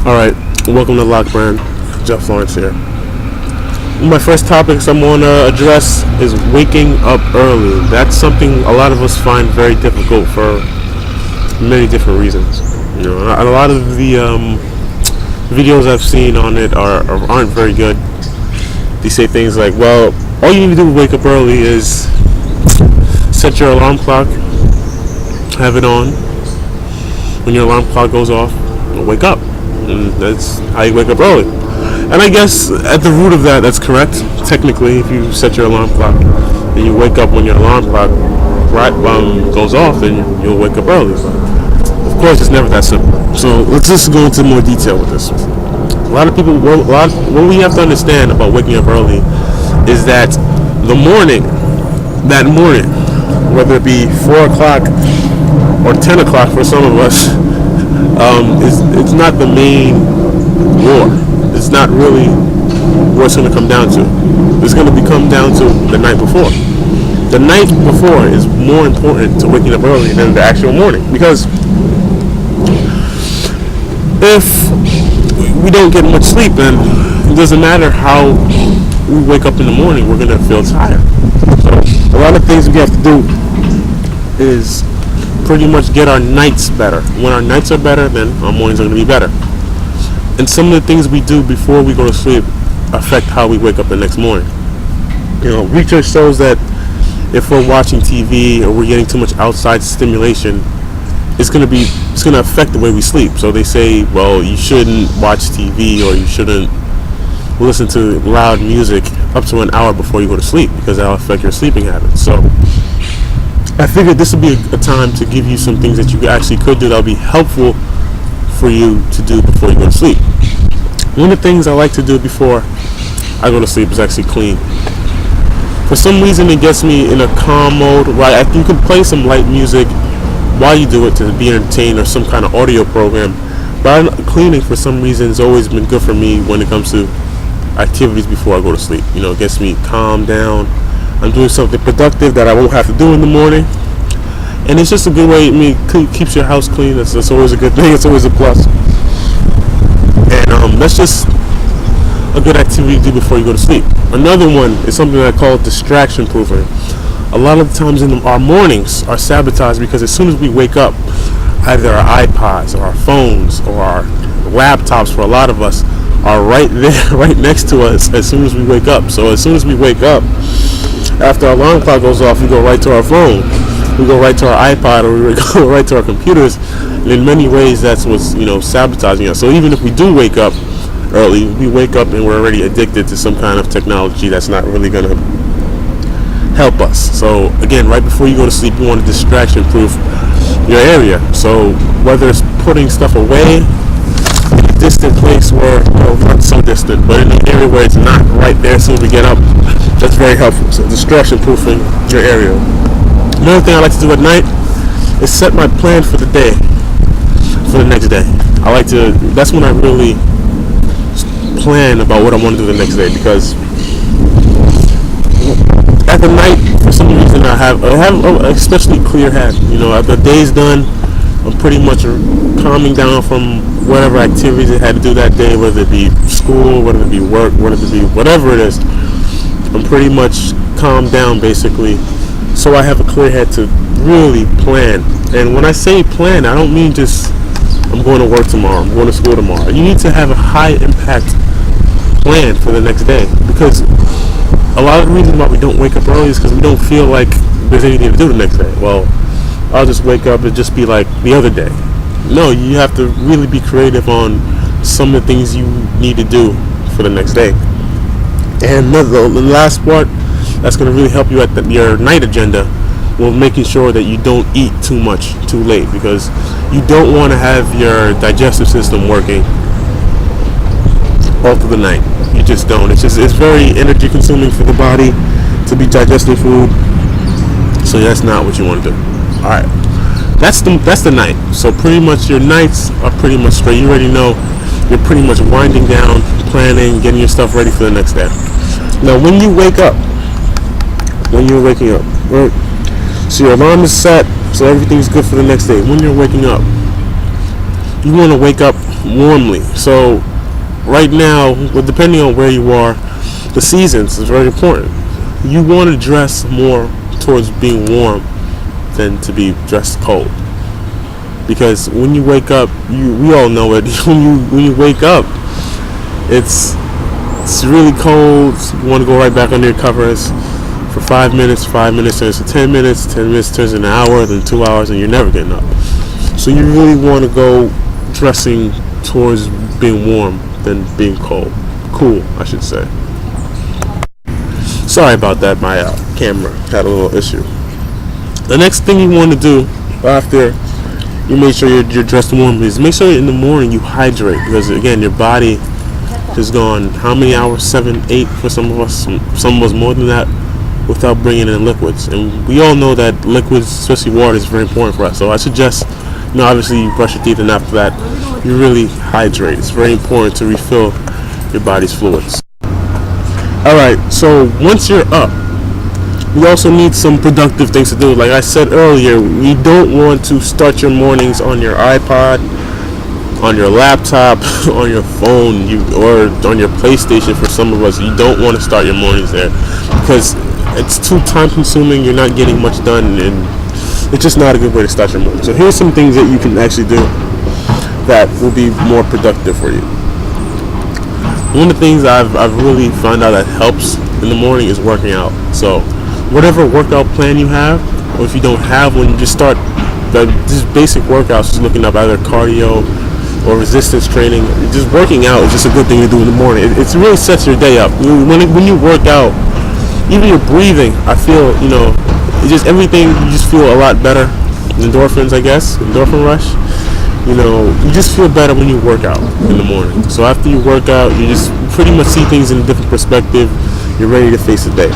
All right, welcome to Lock Brand. Jeff Lawrence here. My first topics I'm going to address is waking up early. That's something a lot of us find very difficult for many different reasons. A lot of the videos I've seen on it aren't very good. They say things like, "Well, all you need to do to wake up early is set your alarm clock, have it on. When your alarm clock goes off, you'll wake up." And that's how you wake up early. And I guess at the root of that, that's correct. Technically, if you set your alarm clock and you wake up when your alarm clock goes off, then you'll wake up early. But of course, it's never that simple. So let's just go into more detail with this. A lot of people, what we have to understand about waking up early is that that morning, whether it be 4 o'clock or 10 o'clock for some of us, it's not the main war. It's not really what it's going to come down to. It's going to come down to the night before. The night before is more important to waking up early than the actual morning, because if we don't get much sleep, then it doesn't matter how we wake up in the morning, we're going to feel tired. So a lot of things we have to do is pretty much get our nights better. When our nights are better, then our mornings are going to be better. And some of the things we do before we go to sleep affect how we wake up the next morning. Research shows that if we're watching TV or we're getting too much outside stimulation, it's going to affect the way we sleep. So they say, well, you shouldn't watch TV or you shouldn't listen to loud music up to an hour before you go to sleep, because that'll affect your sleeping habits. So I figured this would be a time to give you some things that you actually could do that will be helpful for you to do before you go to sleep. One of the things I like to do before I go to sleep is actually clean. For some reason, it gets me in a calm mode. Right, you can play some light music while you do it to be entertained, or some kind of audio program. But cleaning, for some reason, has always been good for me when it comes to activities before I go to sleep. It gets me calmed down. I'm doing something productive that I won't have to do in the morning, and it's just a good way. Keeps your house clean. That's always a good thing. It's always a plus. And that's just a good activity to do before you go to sleep. Another one is something I call distraction proofing. A lot of the times in our mornings are sabotaged because as soon as we wake up, either our iPods or our phones or our laptops, for a lot of us, are right there, right next to us as soon as we wake up. So as soon as we wake up, after our alarm clock goes off, we go right to our phone, we go right to our iPod, or we go right to our computers. And in many ways, that's what's sabotaging us. So even if we do wake up early, we wake up and we're already addicted to some kind of technology that's not really going to help us. So again, right before you go to sleep, you want to distraction proof your area. So whether it's putting stuff away in a distant place, where not so distant, but in an area where it's not right there as soon as we get up, that's very helpful. So distraction proofing your area. Another thing I like to do at night is set my plan for the day, for the next day. That's when I really plan about what I want to do the next day, because at the night, for some reason, I have an especially clear head. After the day's done, I'm pretty much calming down from whatever activities I had to do that day, whether it be school, whether it be work, whether it be whatever it is. I'm pretty much calmed down, basically, so I have a clear head to really plan. And when I say plan, I don't mean just I'm going to work tomorrow, I'm going to school tomorrow. You need to have a high impact plan for the next day, because a lot of the reason why we don't wake up early is because we don't feel like there's anything to do the next day. Well, I'll just wake up and just be like the other day. No, you have to really be creative on some of the things you need to do for the next day. And the last part that's going to really help you at your night agenda, well, making sure that you don't eat too much too late, because you don't want to have your digestive system working all through the night. You just don't. It's very energy consuming for the body to be digesting food, so that's not what you want to do. All right, that's the night. So pretty much your nights are pretty much straight. You already know you're pretty much winding down, planning, getting your stuff ready for the next day. Now, when you wake up, when you're waking up, right? So your alarm is set, so everything's good for the next day. When you're waking up, you want to wake up warmly. So right now, well, depending on where you are, the seasons is very important. You want to dress more towards being warm than to be dressed cold, because when you wake up, we all know it. When you wake up, it's really cold. You want to go right back under your covers for 5 minutes. 5 minutes turns to 10 minutes. 10 minutes turns into an hour, then 2 hours, and you're never getting up. So you really want to go dressing towards being warm than being cool, I should say. Sorry about that. My camera had a little issue. The next thing you want to do after you make sure you're dressed warm is make sure in the morning you hydrate, because again, your body has gone how many hours? 7, 8 for some of us more than that, without bringing in liquids. And we all know that liquids, especially water, is very important for us. So I suggest, obviously you brush your teeth, and after that you really hydrate. It's very important to refill your body's fluids. Alright, so once you're up, we also need some productive things to do. Like I said earlier, we don't want to start your mornings on your iPod, on your laptop, on your phone, or on your PlayStation. For some of us, you don't want to start your mornings there, because it's too time consuming. You're not getting much done, and it's just not a good way to start your morning. So here's some things that you can actually do that will be more productive for you. One of the things I've really found out that helps in the morning is working out. So whatever workout plan you have, or if you don't have one, you just start just basic workouts, just looking up either cardio or resistance training. Just working out is just a good thing to do in the morning. It really sets your day up. When you work out, even your breathing, I feel, it's just everything, you just feel a lot better. Endorphins, I guess, endorphin rush. You just feel better when you work out in the morning. So after you work out, you just pretty much see things in a different perspective. You're ready to face the day.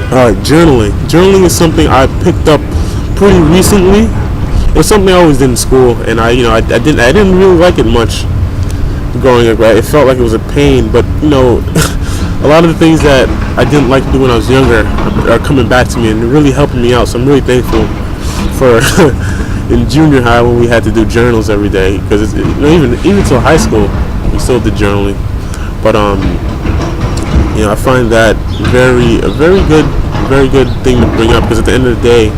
Alright, journaling. Journaling is something I picked up pretty recently. It was something I always did in school, and I didn't really like it much growing up. Right? It felt like it was a pain, but a lot of the things that I didn't like to do when I was younger are coming back to me, and they're really helping me out. So I'm really thankful for in junior high when we had to do journals every day, because even till high school we still did journaling. But I find that a very good thing to bring up, because at the end of the day,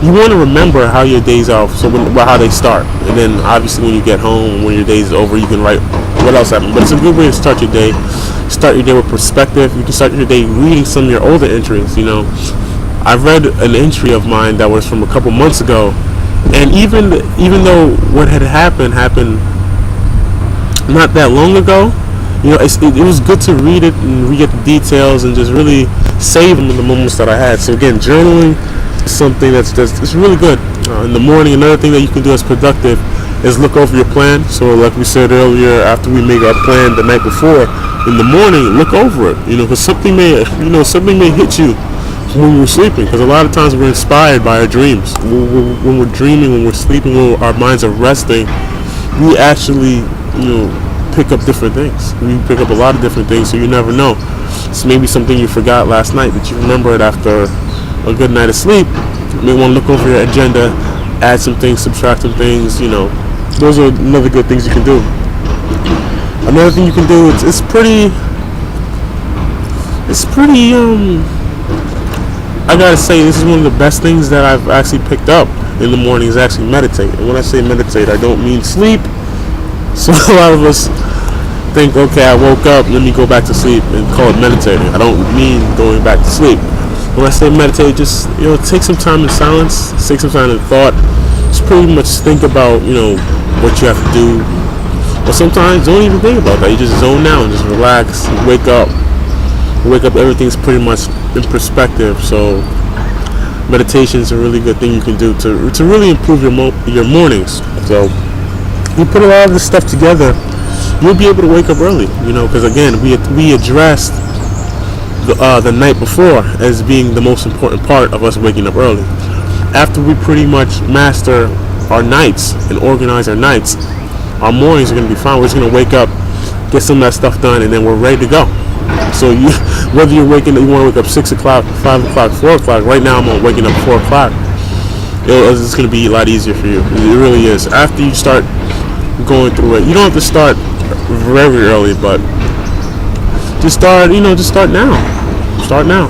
you want to remember how your days are, how they start, and then obviously when you get home, when your day is over, you can write what else happened. But it's a good way to start your day. Start your day with perspective. You can start your day reading some of your older entries. I read an entry of mine that was from a couple months ago, and even though what had happened not that long ago, it was good to read it and re-get the details and just really save them in the moments that I had. So again, journaling is something it's really good. In the morning, another thing that you can do as productive is look over your plan. So like we said earlier, after we make our plan the night before, in the morning, look over it. Because something may hit you when we're sleeping, because a lot of times we're inspired by our dreams. When we're dreaming, when we're sleeping, when our minds are resting, we actually pick up different things. We pick up a lot of different things, so you never know. It's maybe something you forgot last night, but you remember it after a good night of sleep. You may want to look over your agenda, add some things, subtract some things. Those are another good things you can do. Another thing you can do, it's pretty I gotta say, this is one of the best things that I've actually picked up in the morning, is actually meditate. And when I say meditate, I don't mean sleep. So a lot of us think, okay, I woke up, let me go back to sleep and call it meditating. I don't mean going back to sleep. When I say meditate, just take some time in silence, take some time in thought. Just pretty much think about what you have to do. Or sometimes don't even think about that. You just zone out and just relax, wake up. Everything's pretty much in perspective. So meditation is a really good thing you can do to really improve your mornings. So you put a lot of this stuff together, you'll be able to wake up early. Because again, we addressed the night before as being the most important part of us waking up early. After we pretty much master our nights and organize our nights, our mornings are going to be fine. We're just going to wake up, get some of that stuff done, and then we're ready to go. So whether you want to wake up 6 o'clock, 5 o'clock, 4 o'clock, right now I'm waking up 4 o'clock. It's going to be a lot easier for you. It really is. After you start going through it. You don't have to start very early, but just start. Just start now. Start now.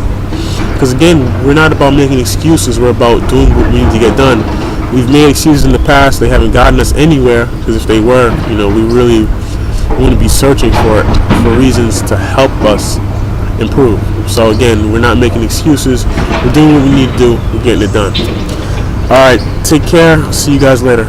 Because again, we're not about making excuses. We're about doing what we need to get done. We've made excuses in the past. They haven't gotten us anywhere. Because if they were, we really want to be searching for reasons to help us improve. So again, we're not making excuses. We're doing what we need to do. We're getting it done. All right. Take care. See you guys later.